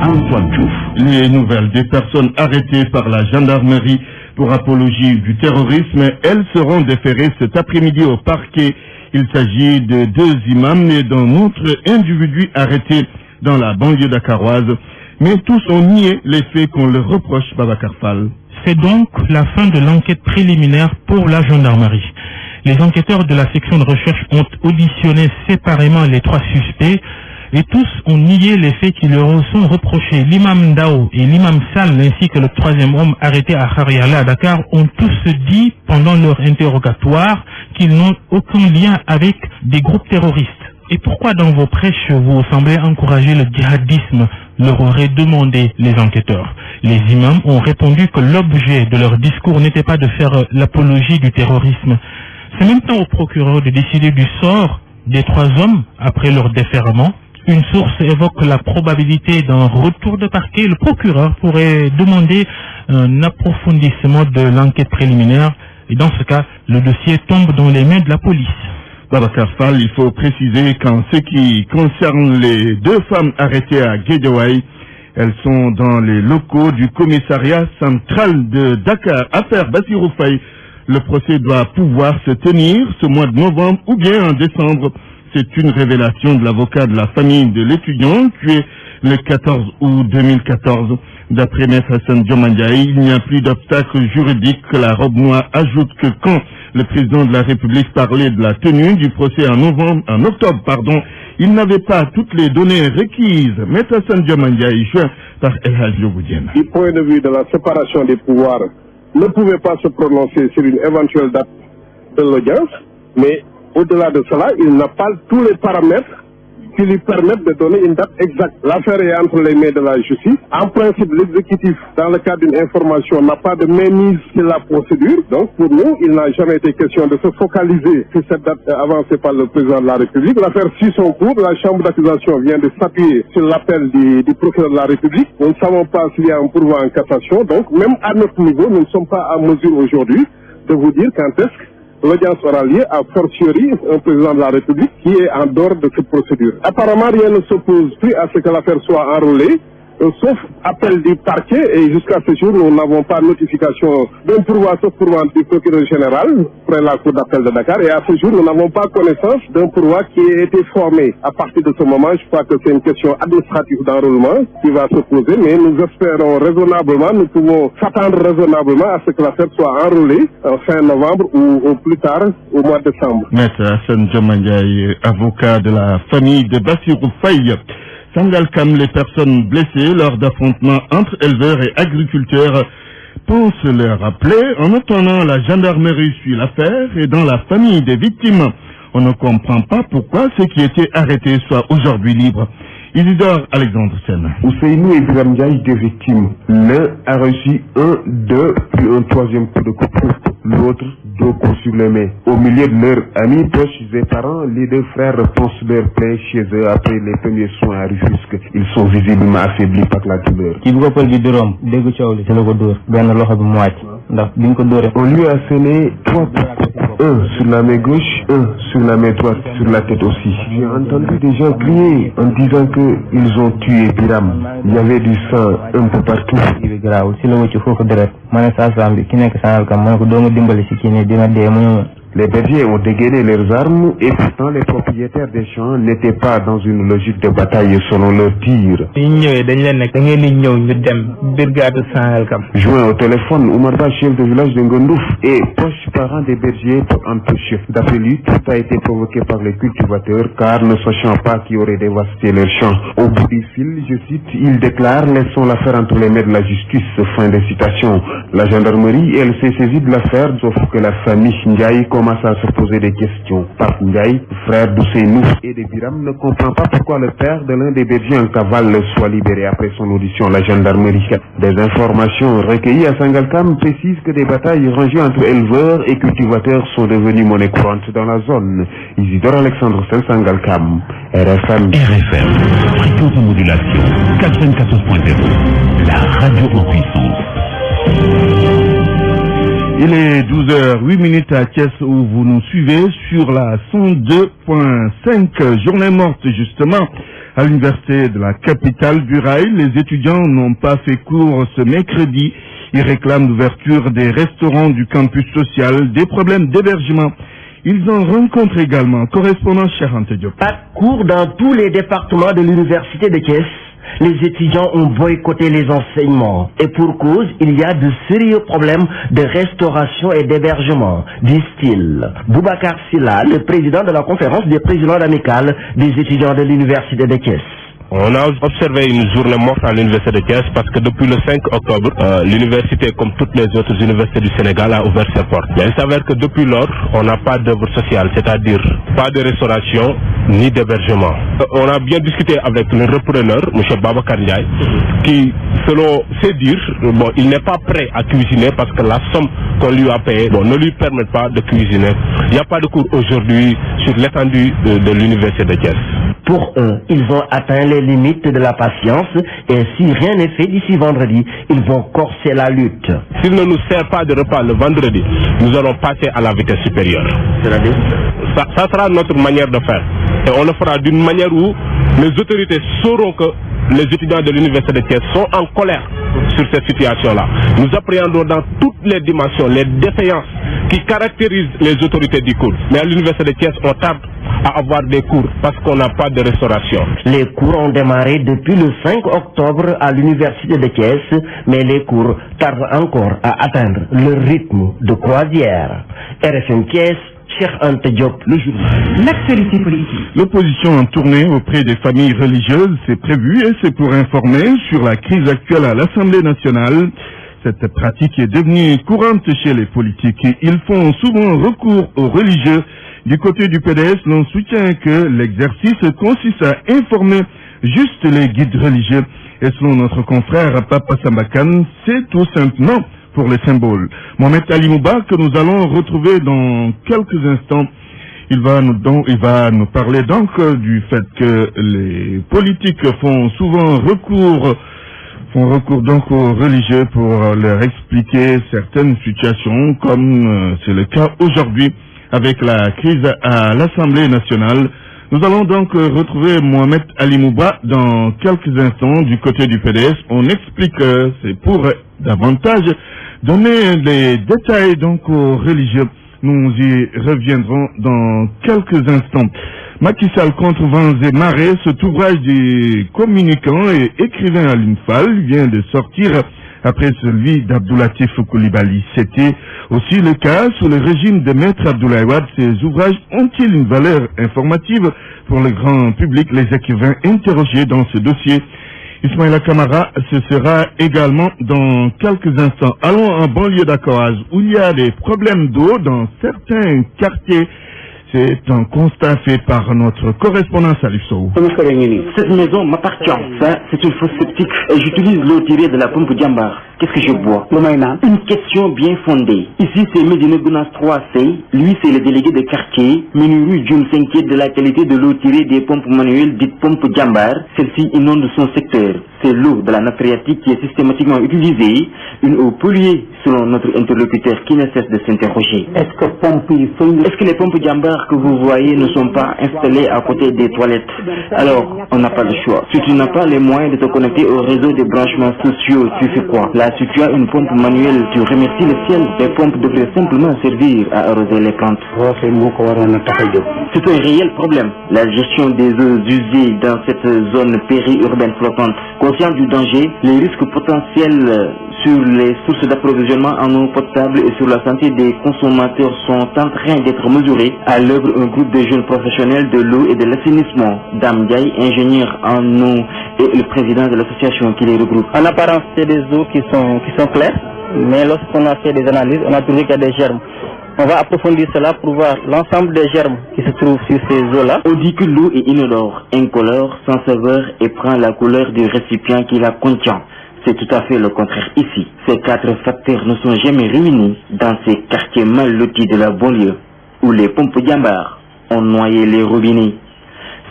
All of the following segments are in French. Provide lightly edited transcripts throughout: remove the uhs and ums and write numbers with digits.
Antoine Diouf. Les nouvelles des personnes arrêtées par la gendarmerie pour apologie du terrorisme, elles seront déférées cet après-midi au parquet. Il s'agit de 2 imams et d'un autre individu arrêté dans la banlieue dakaroise. Mais tous ont nié les faits qu'on leur reproche, Babacar Fall. C'est donc la fin de l'enquête préliminaire pour la gendarmerie. Les enquêteurs de la section de recherche ont auditionné séparément les 3 suspects et tous ont nié les faits qui leur sont reprochés. L'imam Dao et l'imam Sal ainsi que le 3e homme arrêté à Khariala à Dakar ont tous dit pendant leur interrogatoire qu'ils n'ont aucun lien avec des groupes terroristes. Et pourquoi dans vos prêches vous semblez encourager le djihadisme, leur auraient demandé les enquêteurs. Les imams ont répondu que l'objet de leur discours n'était pas de faire l'apologie du terrorisme. C'est maintenant au procureur de décider du sort des 3 hommes après leur déferrement. Une source évoque la probabilité d'un retour de parquet. Le procureur pourrait demander un approfondissement de l'enquête préliminaire et dans ce cas, le dossier tombe dans les mains de la police. Babacar Fall, il faut préciser qu'en ce qui concerne les 2 femmes arrêtées à Guédiawaye, elles sont dans les locaux du commissariat central de Dakar. Affaire Bassirou Faye, le procès doit pouvoir se tenir ce mois de novembre ou bien en décembre. C'est une révélation de l'avocat de la famille de l'étudiant tué le 14 août 2014. D'après M. Hassan Diomandiaï, il n'y a plus d'obstacle juridique. La robe noire ajoute que quand le président de la République parlait de la tenue du procès en octobre, il n'avait pas toutes les données requises. M. Hassan Diomandiaï, joint par El Hadji Ogoudienne. Du point de vue de la séparation des pouvoirs, ne pouvait pas se prononcer sur une éventuelle date de l'audience, mais au-delà de cela, il n'a pas tous les paramètres qui lui permettent de donner une date exacte. L'affaire est entre les mains de la justice. En principe, l'exécutif, dans le cadre d'une information, n'a pas de mainmise sur la procédure. Donc, pour nous, il n'a jamais été question de se focaliser sur cette date avancée par le président de la République. L'affaire suit son cours. La chambre d'accusation vient de s'appuyer sur l'appel du procureur de la République. Nous ne savons pas s'il y a un pourvoi en cassation. Donc, même à notre niveau, nous ne sommes pas à mesure aujourd'hui de vous dire quand est-ce que l'audience aura lieu, a fortiori un président de la République qui est en dehors de cette procédure. Apparemment, rien ne s'oppose plus à ce que l'affaire soit enrôlée, sauf appel du parquet, et jusqu'à ce jour, nous n'avons pas de notification d'un pourvoi, sauf pourvoi du procureur général, près la cour d'appel de Dakar, et à ce jour, nous n'avons pas connaissance d'un pourvoi qui ait été formé. À partir de ce moment, je crois que c'est une question administrative d'enrôlement qui va se poser, mais nous espérons raisonnablement, nous pouvons s'attendre raisonnablement à ce que l'affaire soit enrôlée fin novembre ou au plus tard au mois de décembre. Maître Hassan Diomandiaï, avocat de la famille de Bassirou Faye. Sangalkam, les personnes blessées lors d'affrontements entre éleveurs et agriculteurs pensent leur rappeler. En attendant, la gendarmerie suit l'affaire et dans la famille des victimes, on ne comprend pas pourquoi ceux qui étaient arrêtés soient aujourd'hui libres. Isidore Alexandre Sen. Ousseinou et Biram Ndiaye, 2 victimes. L'un a reçu 1, 2, puis un 3e coup de couteau. L'autre, 2 coups sur les mains. Au milieu de leurs amis, proches et parents, les 2 frères pensent leur plaie chez eux après les premiers soins à Rufisque. Ils sont visiblement affaiblis par la douleur. On lui a scellé 3 coups. 1 sur la main gauche, 1 sur la main droite, sur la tête aussi. J'ai entendu des gens crier en disant qu'ils ont tué Biram. Il y avait du sang un peu partout. Les bergers ont dégainé leurs armes et pourtant les propriétaires des champs n'étaient pas dans une logique de bataille selon leur tir. Joint au téléphone, Oumarba, chef de village de Ngondouf, et proche parent des bergers pour empêcher. D'après lui, tout a été provoqué par les cultivateurs car ne sachant pas qui aurait dévasté leurs champs. Au bout du fil, je cite, il déclare « Laissons l'affaire entre les mains de la justice ». Fin de citation. La gendarmerie, elle s'est saisie de l'affaire, sauf que la famille Ndiaye commence à se poser des questions. Pape Ndiaye, frère d'Ousseinou et de Biram, ne comprend pas pourquoi le père de l'un des bergers en cavale soit libéré après son audition à la gendarmerie. Des informations recueillies à Sangalkam précisent que des batailles rangées entre éleveurs et cultivateurs sont devenues monnaie courante dans la zone. Isidore Alexandre Sel, Sangalkam, RFM. RFM, fréquence de modulation 94.0, la radio en puissance. Il est 12h08 à Thiès où vous nous suivez sur la 102.5, journée morte justement À l'université de la capitale du rail, les étudiants n'ont pas fait cours ce mercredi. Ils réclament l'ouverture des restaurants du campus social, des problèmes d'hébergement. Ils en rencontrent également. Correspondant Charente Diop. Pas de cours dans tous les départements de l'université de Thiès. Les étudiants ont boycotté les enseignements. Et pour cause, il y a de sérieux problèmes de restauration et d'hébergement, disent-ils. Boubacar Silla, le président de la conférence des présidents amicales des étudiants de l'université de Thiès. On a observé une journée morte à l'université de Thiès parce que depuis le 5 octobre, l'université, comme toutes les autres universités du Sénégal, a ouvert ses portes. Mais il s'avère que depuis lors, on n'a pas d'œuvre sociale, c'est-à-dire pas de restauration ni d'hébergement. On a bien discuté avec le repreneur, M. Babacar Ndiaye, qui, selon ses dires, il n'est pas prêt à cuisiner parce que la somme qu'on lui a payée ne lui permet pas de cuisiner. Il n'y a pas de cours aujourd'hui sur l'étendue de l'université de Thiès. Pour eux, ils ont atteint les limites de la patience et si rien n'est fait d'ici vendredi, ils vont corser la lutte. S'il ne nous sert pas de repas le vendredi, nous allons passer à la vitesse supérieure. C'est-à-dire ? Ça sera notre manière de faire. Et on le fera d'une manière où les autorités sauront que les étudiants de l'université de Thiès sont en colère sur cette situation-là. Nous appréhendons dans toutes les dimensions les défaillances qui caractérisent les autorités du cours. Mais à l'université de Thiès, on tarde à avoir des cours parce qu'on n'a pas de restauration. Les cours ont démarré depuis le 5 octobre à l'université de Thiès, mais les cours tardent encore à atteindre le rythme de croisière. RFM Thiès, Cheikh Anta Diop, le journal. L'actualité politique. L'opposition en tournée auprès des familles religieuses, c'est prévu et c'est pour informer sur la crise actuelle à l'Assemblée nationale. Cette pratique est devenue courante chez les politiques. Ils font souvent recours aux religieux. Du côté du PDS, l'on soutient que l'exercice consiste à informer juste les guides religieux. Et selon notre confrère Papa Sambakan, c'est tout simplement pour les symboles. Mohamed Ali Mouba, que nous allons retrouver dans quelques instants, il va nous parler donc du fait que les politiques font souvent recours donc aux religieux pour leur expliquer certaines situations, comme c'est le cas aujourd'hui avec la crise à l'Assemblée nationale. Nous allons donc retrouver Mohamed Ali Mouba dans quelques instants du côté du PDS. On explique que c'est pour davantage donner les détails donc aux religieux. Nous y reviendrons dans quelques instants. Macky Sall contre vents et marées, cet ouvrage du communicant et écrivain à l'UNFAL vient de sortir après celui d'Abdoulatif Coulibaly. C'était aussi le cas sous le régime de Maître Abdoulaye Wade. Ces ouvrages ont-ils une valeur informative pour le grand public? Les écrivains interrogés dans ce dossier. Ismaïla Kamara, ce sera également dans quelques instants. Allons en banlieue d'Akoaz, où il y a des problèmes d'eau dans certains quartiers. C'est un constat fait par notre correspondant Salif Sow. Cette maison m'appartient. Ça, c'est une fosse septique. Et j'utilise l'eau tirée de la pompe Djambar. Qu'est-ce que je bois? Une question bien fondée. Ici, c'est Medine Gounas 3C. Lui, c'est le délégué de quartier. Menuru June s'inquiète de la qualité de l'eau tirée des pompes manuelles dites pompes Djambar. Celle-ci inonde son secteur. C'est l'eau de la nappe phréatique qui est systématiquement utilisée. Une eau polluée, selon notre interlocuteur qui ne cesse de s'interroger. Est-ce que les pompes Djambar que vous voyez ne sont pas installées à côté des toilettes? Alors, on n'a pas le choix. Si tu n'as pas les moyens de te connecter au réseau des branchements sociaux, tu fais quoi? Là, si tu as une pompe manuelle, tu remercies le ciel. Les pompes devraient simplement servir à arroser les plantes. C'est un réel problème. La gestion des eaux usées dans cette zone périurbaine flottante. Conscient du danger, les risques potentiels sur les sources d'approvisionnement en eau potable et sur la santé des consommateurs sont en train d'être mesurés. À l'œuvre, un groupe de jeunes professionnels de l'eau et de l'assainissement, Dame Diaye, ingénieur en eau et le président de l'association qui les regroupe. En apparence, c'est des eaux qui sont claires, mais lorsqu'on a fait des analyses, on a trouvé qu'il y a des germes. On va approfondir cela pour voir l'ensemble des germes qui se trouvent sur ces eaux-là. On dit que l'eau est inodore, incolore, sans saveur et prend la couleur du récipient qui la contient. C'est tout à fait le contraire ici. Ces 4 facteurs ne sont jamais réunis dans ces quartiers mal lotis de la banlieue où les pompes Djambar ont noyé les robinets.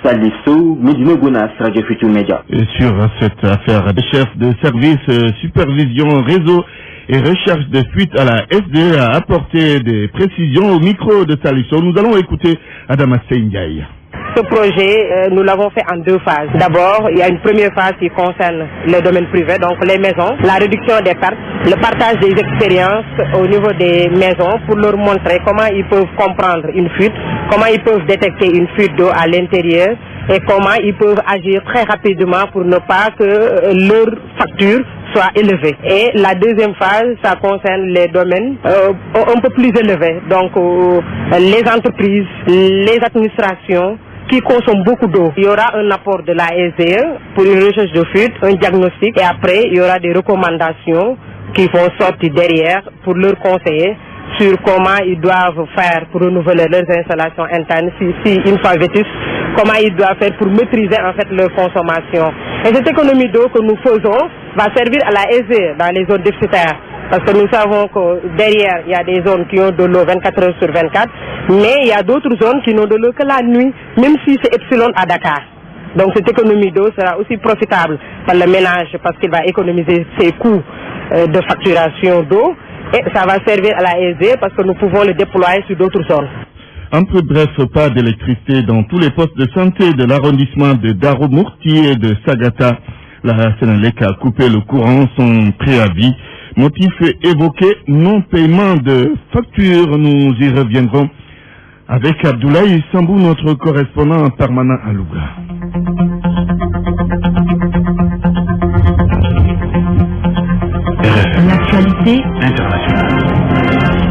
Salif Sow, Medina Gounas, Radio Futur Média. Et sur cette affaire, le chef de service supervision réseau et recherche de fuite à la SD a apporté des précisions au micro de Salif Sow. Nous allons écouter Adama Ndiaye. Ce projet, nous l'avons fait en 2 phases. D'abord, il y a une première phase qui concerne le domaine privé, donc les maisons, la réduction des pertes, le partage des expériences au niveau des maisons pour leur montrer comment ils peuvent comprendre une fuite, comment ils peuvent détecter une fuite d'eau à l'intérieur et comment ils peuvent agir très rapidement pour ne pas que leur facture soit élevée. Et la deuxième phase, ça concerne les domaines un peu plus élevés, donc les entreprises, les administrations qui consomment beaucoup d'eau. Il y aura un apport de la SDE pour une recherche de fuite, un diagnostic, et après il y aura des recommandations qui vont sortir derrière pour leur conseiller sur comment ils doivent faire pour renouveler leurs installations internes, si une fois vétustes, comment ils doivent faire pour maîtriser en fait leur consommation. Et cette économie d'eau que nous faisons va servir à la SDE dans les zones déficitaires. Parce que nous savons que derrière, il y a des zones qui ont de l'eau 24 heures sur 24, mais il y a d'autres zones qui n'ont de l'eau que la nuit, même si c'est epsilon à Dakar. Donc cette économie d'eau sera aussi profitable par le ménage parce qu'il va économiser ses coûts de facturation d'eau et ça va servir à la SDE parce que nous pouvons le déployer sur d'autres zones. Un peu bref, pas d'électricité dans tous les postes de santé de l'arrondissement de Darou-Mourti et de Sagata. La Sénélec a coupé le courant, son préavis. Motif évoqué, non-paiement de factures. Nous y reviendrons avec Abdoulaye Sambou, notre correspondant permanent à Louga. L'actualité internationale.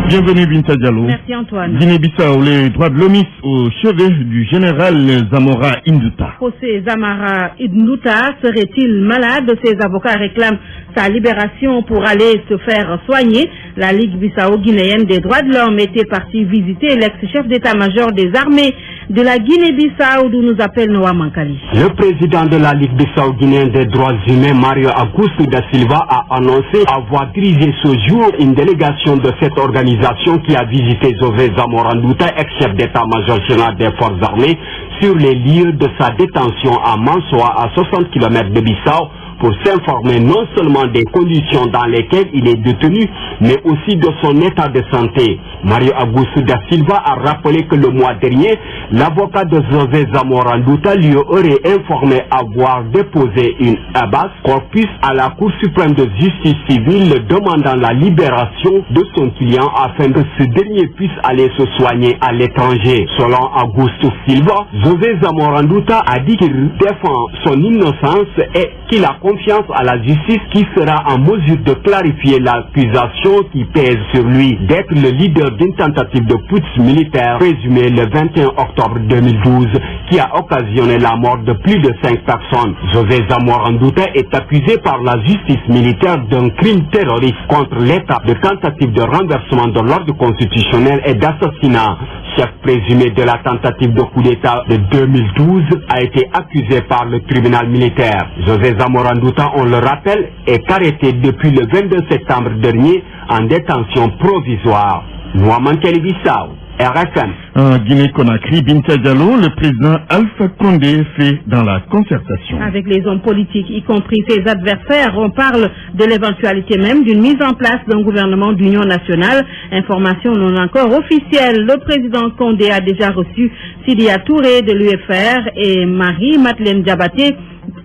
Bienvenue Binta Diallo. Merci Antoine. Guinée-Bissau, les droits de l'homme au chevet du général Zamora Indouta. José Zamora Indouta serait-il malade? Ses avocats réclament sa libération pour aller se faire soigner. La Ligue bissau-guinéenne des droits de l'homme était partie visiter l'ex-chef d'état-major des armées de la Guinée-Bissau, d'où nous appelle Noah Mankali. Le président de la Ligue bissau-guinéenne des droits humains, Mario Augusto da Silva, a annoncé avoir dirigé ce jour une délégation de cette organisation qui a visité José Zamora Indouta, ex-chef d'état-major général des forces armées, sur les lieux de sa détention à Mansoa, à 60 km de Bissau, pour s'informer non seulement des conditions dans lesquelles il est détenu, mais aussi de son état de santé. Mario Augusto da Silva a rappelé que le mois dernier, l'avocat de José Zamora Indouta lui aurait informé avoir déposé une habeas corpus à la Cour suprême de justice civile demandant la libération de son client afin que ce dernier puisse aller se soigner à l'étranger. Selon Augusto Silva, José Zamora Indouta a dit qu'il défend son innocence et qu'il a confiance à la justice qui sera en mesure de clarifier l'accusation qui pèse sur lui d'être le leader d'une tentative de putsch militaire présumée le 21 octobre 2012 qui a occasionné la mort de plus de 5 personnes. José Zamora Indouta est accusé par la justice militaire d'un crime terroriste contre l'État, de tentative de renversement de l'ordre constitutionnel et d'assassinat. Chef présumé de la tentative de coup d'État de 2012 a été accusé par le tribunal militaire. José Zamora Indouta, on le rappelle, est arrêté depuis le 22 septembre dernier en détention provisoire. Nouaman Bissau, RFM. En Guinée-Conakry, Binta Diallo, le président Alpha Condé fait dans la concertation. Avec les hommes politiques, y compris ses adversaires, on parle de l'éventualité même d'une mise en place d'un gouvernement d'union nationale. Information non encore officielle. Le président Condé a déjà reçu Sidia Touré de l'UFR et Marie-Madeleine Diabaté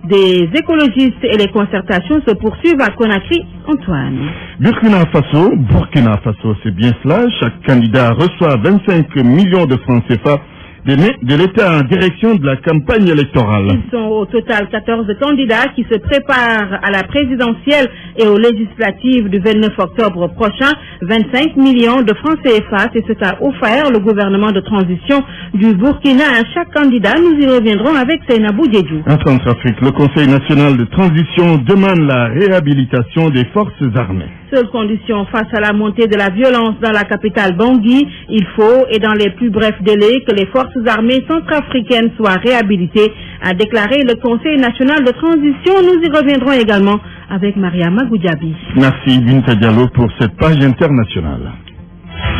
des écologistes, et les concertations se poursuivent à Conakry. Antoine. Burkina Faso, c'est bien cela. Chaque candidat reçoit 25 millions de francs CFA de l'État en direction de la campagne électorale. Ils sont au total 14 candidats qui se préparent à la présidentielle et aux législatives du 29 octobre prochain. 25 millions de francs CFA, c'est ce qu'a offert le gouvernement de transition du Burkina à chaque candidat. Nous y reviendrons avec Seynabou Diédhiou. En Centrafrique, le Conseil national de transition demande la réhabilitation des forces armées. Seule condition face à la montée de la violence dans la capitale Bangui, il faut, et dans les plus brefs délais, que les forces armées centrafricaines soient réhabilitées, a déclaré le Conseil national de transition. Nous y reviendrons également avec Mariama Goudjabi. Merci Binta Diallo pour cette page internationale.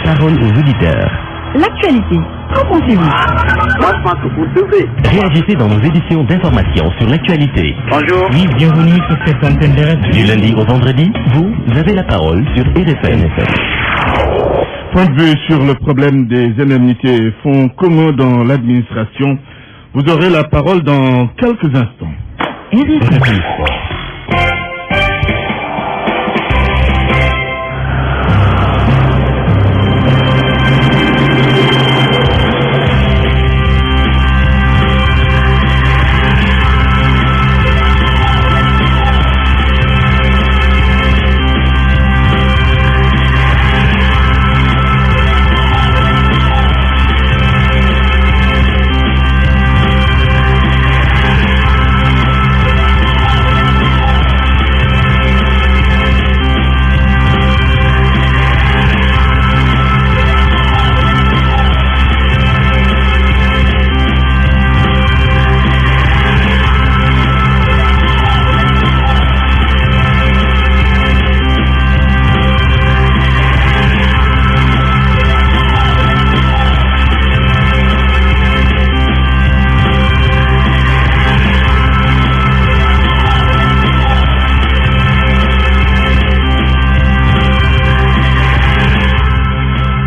Parole aux auditeurs. L'actualité, qu'en pensez-vous? Moi, je pense que vous devez. Réagissez dans nos éditions d'information sur l'actualité. Bonjour. Oui, bienvenue sur cette antenne de RFM. Du lundi au vendredi, vous avez la parole sur RFM. Point de vue sur le problème des indemnités fonds communs dans l'administration. Vous aurez la parole dans quelques instants. RFI Sport.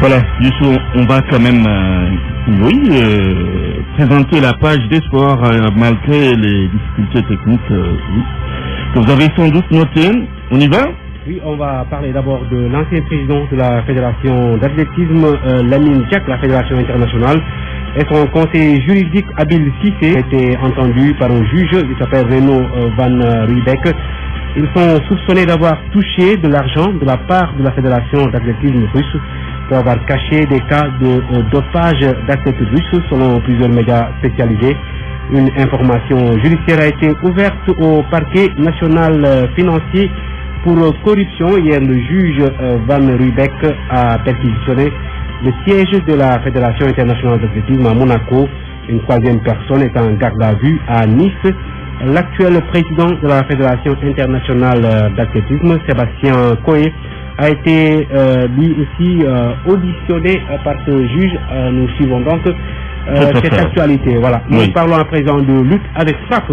Voilà, Youssou, on va quand même présenter la page des sports malgré les difficultés techniques que vous avez sans doute notées. On y va? Oui, on va parler d'abord de l'ancien président de la Fédération d'athlétisme, Lamine Diack, la Fédération internationale, et son conseiller juridique, Abil Cissé, a été entendu par un juge qui s'appelle Renaud Van Riebeck. Ils sont soupçonnés d'avoir touché de l'argent de la part de la Fédération d'athlétisme russe pour avoir caché des cas de dopage d'athlètes russes selon plusieurs médias spécialisés. Une information judiciaire a été ouverte au parquet national financier pour corruption. Hier, le juge Van Riebeck a perquisitionné le siège de la Fédération internationale d'athlétisme à Monaco. Une troisième personne est en garde à vue à Nice. L'actuel président de la Fédération internationale d'athlétisme, Sébastien Coé, a été lui aussi auditionné par ce juge. Nous suivons donc cette actualité. Voilà. Nous parlons à présent de lutte avec frappe,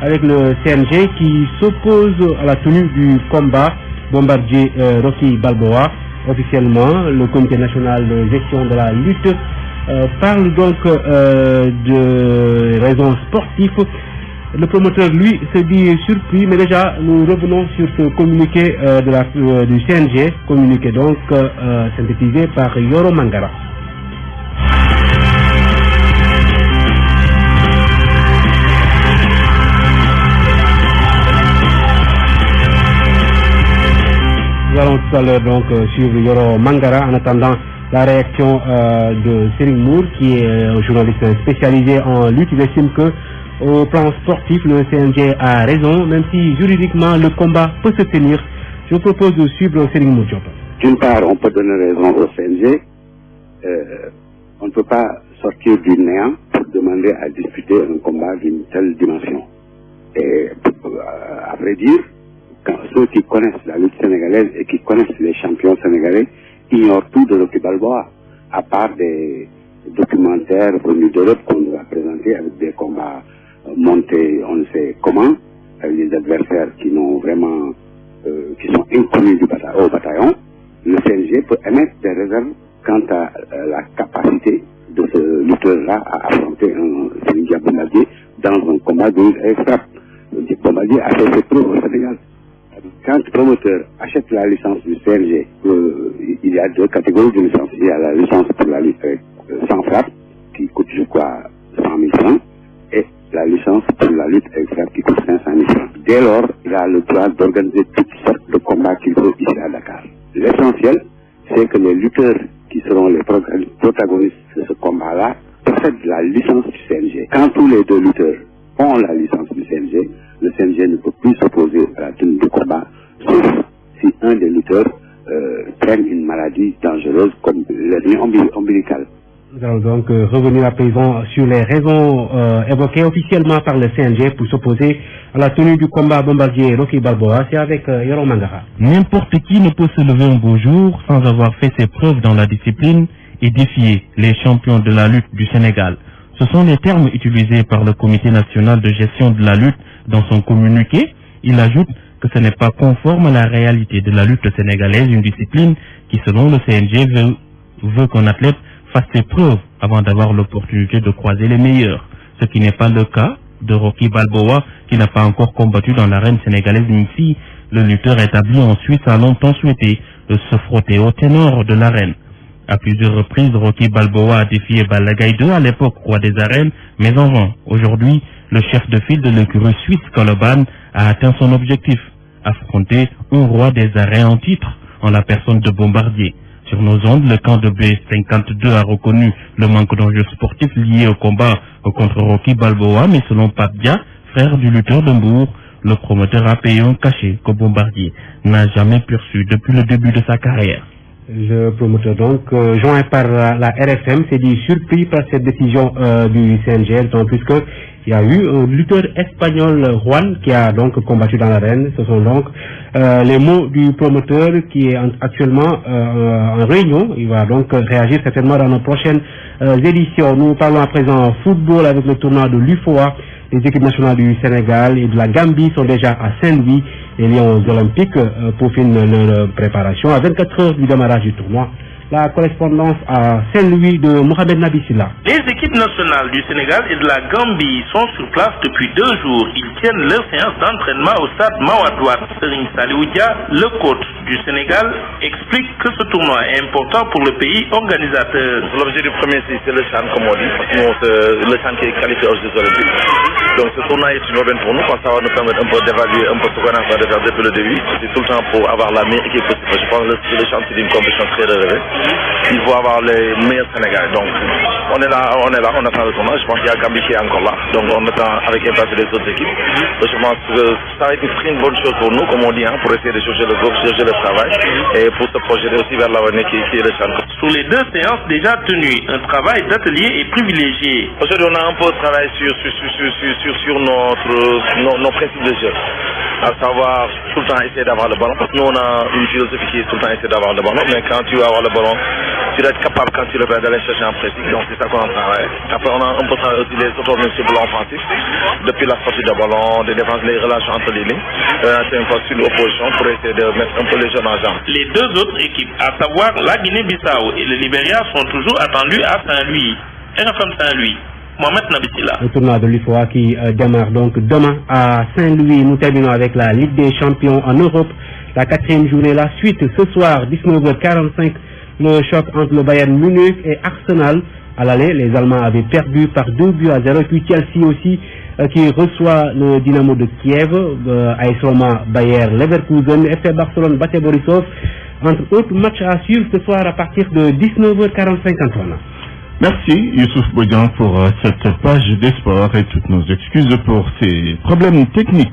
avec le CNG qui s'oppose à la tenue du combat Bombardier Rocky Balboa. Officiellement, le comité national de gestion de la lutte parle donc de raisons sportives. Le promoteur, lui, se dit surpris, mais déjà, nous revenons sur ce communiqué du CNG, communiqué donc synthétisé par Yoro Mangara. Nous allons tout à l'heure donc suivre Yoro Mangara en attendant la réaction de Serigne Mour, qui est un journaliste spécialisé en lutte. Il estime que au plan sportif, le CNG a raison, même si juridiquement le combat peut se tenir. Je vous propose de suivre Serigne Mour. D'une part, on peut donner raison au CNG. On ne peut pas sortir du néant pour demander à disputer un combat d'une telle dimension. Et à vrai dire, quand ceux qui connaissent la lutte sénégalaise et qui connaissent les champions sénégalais ignorent tout de Rocky Balboa, à part des documentaires venus d'Europe qu'on nous a présentés avec des combats montés on ne sait comment, avec des adversaires qui n'ont vraiment qui sont inconnus au bataillon. Le CNG peut émettre des réserves quant à la capacité de ce lutteur-là à affronter un Sénégal Bombardier dans un combat de lutte avec frappe. Bombardier a fait ses preuves au Sénégal. Quand le promoteur achète la licence du CNG, il y a deux catégories de licences. Il y a la licence pour la lutte sans frappe, qui coûte, je crois, 100 000 francs, et la licence pour la lutte avec frappe qui coûte 500 000 francs. Dès lors, il a le droit d'organiser toutes sortes de combats qu'il veut ici à Dakar. L'essentiel, c'est que les lutteurs qui seront les protagonistes de ce combat-là possèdent la licence du CNG. Quand tous les deux lutteurs ont la licence du CNG, le CNG ne peut plus s'opposer à la tenue du combat, sauf si un des lutteurs traîne une maladie dangereuse comme l'hernie ombilicale. Nous allons donc revenir à présent sur les raisons évoquées officiellement par le CNG pour s'opposer à la tenue du combat Bombardier Rocky Balboa. C'est avec Yoro Mangara. N'importe qui ne peut se lever un beau jour sans avoir fait ses preuves dans la discipline et défier les champions de la lutte du Sénégal. Ce sont les termes utilisés par le Comité national de gestion de la lutte dans son communiqué. Il ajoute que ce n'est pas conforme à la réalité de la lutte sénégalaise, une discipline qui, selon le CNG, veut qu'un athlète fasse ses preuves avant d'avoir l'opportunité de croiser les meilleurs. ce qui n'est pas le cas de Rocky Balboa, qui n'a pas encore combattu dans l'arène sénégalaise ici. Le lutteur établi en Suisse a longtemps souhaité se frotter au ténor de l'arène. À plusieurs reprises, Rocky Balboa a défié Balla Gaye 2 à l'époque roi des arènes, mais en vain. Aujourd'hui, le chef de file de l'écurie suisse Coloban a atteint son objectif, affronter un roi des arènes en titre, en la personne de Bombardier. Sur nos ondes, le camp de B52 a reconnu le manque d'enjeux sportifs lié au combat contre Rocky Balboa, mais selon Pape Dia, frère du lutteur de Mbour, le promoteur a payé un cachet que Bombardier n'a jamais perçu depuis le début de sa carrière. Le promoteur, donc, joint par la RFM, s'est dit surpris par cette décision du CNG, tant plus qu'il y a eu un lutteur espagnol, Juan, qui a donc combattu dans l'arène. Ce sont donc les mots du promoteur qui est actuellement en réunion. Il va donc réagir certainement dans nos prochaines éditions. Nous parlons à présent football avec le tournoi de l'UFOA. Les équipes nationales du Sénégal et de la Gambie sont déjà à Saint-Louis. Les Lions olympiques peaufinent leur préparation à 24 heures du démarrage du tournoi. La correspondance à Saint-Louis de Mohamed Nabissila. Les équipes nationales du Sénégal et de la Gambie sont sur place depuis 2 jours. Ils tiennent leur séance d'entraînement au stade Mawadouat. Serigne Saliou Dia, le coach du Sénégal, explique que ce tournoi est important pour le pays organisateur. L'objectif premier, c'est le CHAN, comme on dit, parce que le CHAN qui est qualifié aux Jeux Olympiques. Donc ce tournoi est une aubaine pour nous, parce que ça va nous permettre un peu d'évaluer un peu ce qu'on a fait de faire depuis le début. C'est tout le temps pour avoir la meilleure équipe possible. Je pense que le CHAN, c'est une compétition très relevée. Il faut avoir les meilleurs Sénégalais. Donc, on est là, on attend le tournoi. Je pense qu'il y a Gambie qui est encore là. Donc, on attend avec impatience les autres équipes. Donc, je pense que ça va être une bonne chose pour nous, comme on dit, pour essayer de changer le groupe, changer le travail et pour se projeter aussi vers l'avenir qui est le CHAN. Sur les 2 séances déjà tenues, un travail d'atelier est privilégié. Aujourd'hui, on a un peu travaillé sur nos principes de jeu. À savoir, tout le temps essayer d'avoir le ballon. Parce que nous, on a une philosophie qui est tout le temps essayer d'avoir le ballon. Mais quand tu veux avoir le ballon, tu dois être capable, quand tu le perds, d'aller chercher un pressing. Donc, c'est ça qu'on travaille. Après, on a un peu travaillé aussi les autonomies sur le plan offensif. Depuis la sortie de ballon, de défense, les relations entre les lignes. C'est une fois sur l'opposition pour essayer de mettre un peu les jeunes en jambe. Les 2 autres équipes, à savoir la Guinée-Bissau et le Libéria, sont toujours attendues à Saint-Louis. RFM Saint-Louis. Mohamed Nabissila. Le tournoi de l'UFOA qui démarre donc demain à Saint-Louis. Nous terminons avec la Ligue des champions en Europe. La 4e journée, la suite ce soir, 19h45, le choc entre le Bayern Munich et Arsenal. À l'aller, les Allemands avaient perdu par 2-0. Et puis Chelsea aussi qui reçoit le Dynamo de Kiev, AS Roma, Bayer Leverkusen, FC Barcelone, Bate Borisov. Entre autres matchs à suivre ce soir à partir de 19h45, Antoine. Merci Youssouf Bodian pour cette page des sports et toutes nos excuses pour ces problèmes techniques.